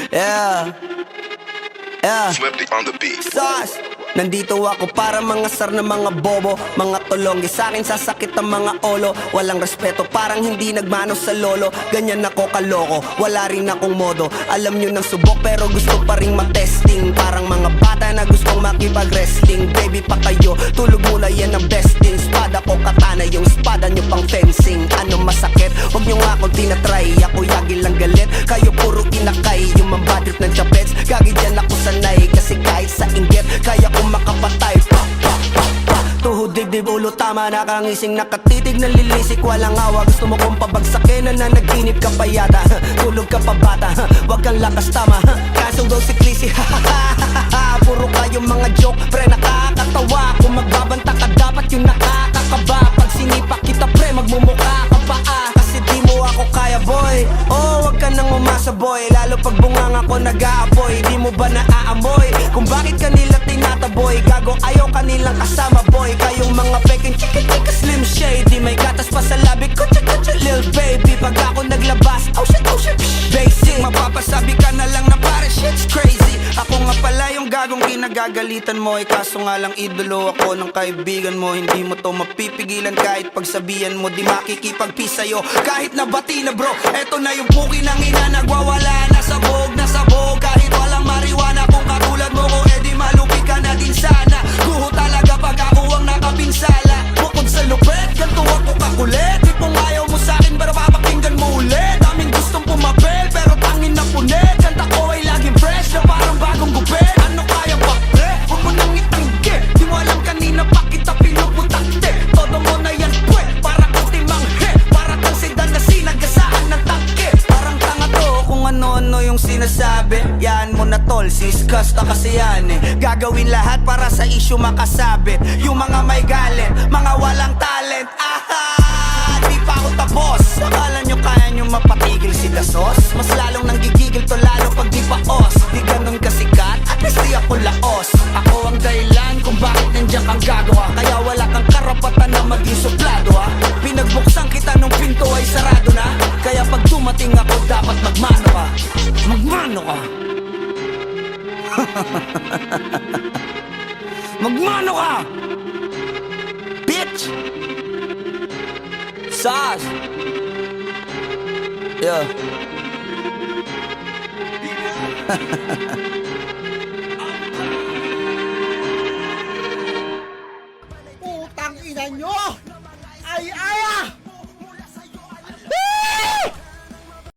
Yeah. Yeah. Flipped on the beat. Sauce. Nandito ako para mangasar na mga bobo, mga tulonggi sa'kin sasakit ang mga olo. Walang respeto, parang hindi nagmano sa lolo. Ganyan ako kaloko, wala rin akong modo. Alam nyo ng subok pero gusto pa rin matesting. Parang mga bata na gustong makipag-wrestling. Baby pa kayo, tulog muna yan ang besting. Spada ko katana, yung spada nyo pang fencing. Ano masakit? Huwag nyo nga akong tinatry. Ako yagi lang galit, kayo puro kinakay. Yung mambadrip ng chapets, gagi dyan ako sanay. Kasi kahit sa inggit, kaya ko makapatay. Tuhod, dibdib, ulo, tama. Nakangising, nakatitig, nalilisik, walang awa. Gusto mo kong pabagsakin, na nanaginip ka pa yata. Tulog ka pa bata, wag kang lakas tama. Kasong daw si Clissy, puro kayong mga joke, pre nakakatawa. Kung magbabanta ka dapat yung nakakakaba. Pag sinipa kita pre, magmumukha ka pa kasi di mo ako kaya boy. Oh, wag ka nang umasa boy. Lalo pag bunganga ko nag-aapoy. Di mo ba naaamoy kung bakit kanila tinataboy? Gago ayaw kanilang kasama boy. Kayong mga peking chika chika slim shady. May gatas pa sa labi ko chika chika lil baby. Pag ako naglabas, oh shit basic. Mapapasabi ka na lang na pare shit's crazy. Ako nga pala yung gagong kinagagalitan mo. Kaso nga lang idolo ako ng kaibigan mo. Hindi mo to mapipigilan kahit pagsabihan mo. Di makikipagpis sa'yo kahit nabati na bro. Eto na yung puki ng ina, nagwawala na sabog. Kahit walang mariwana, kung katulad mo ko edi malupi ka na din sana. Guho talaga pag ako ang nakapinsala. Bukod sa lupet, ganto ako kakulit. Tipong ayaw mo sa'kin pero papakinggan mo ulit. Daming gustong pumapel pero tangin na punit. Kanta ko ay laging fresh na parang bagong gupit. Ano kaya ba pre? Huwag mo nang itanggi. Di mo alam kanina pa kita pinuputakte. Todo mo na yan pwe, para kang timanghe. Para kang sedan na sinagasaan ng tangke. Parang tanga to kung ano-ano yung sinasabi. Yan mo na tol, siskas na kasi yan eh. Gagawin lahat para sa issue makasabit. Yung mga may galit, mga walang talent. Di pa ako tapos. Akala nyo kaya nyo mapatigil si Dasos? Mas lalong nanggigigil to lalo pag di paos. Di ganun kasikat, at least di ako laos. Ako ang dahilan kung bakit nandiyan kang gagawa. Kaya wala kang karapatan na maging suplado ha. Pinagbuksan kita nung pinto ay sarado na. Kaya pag dumating ako dapat magmano ka. Magmano ka. Magmano ka, bitch. Sauce. Yeah.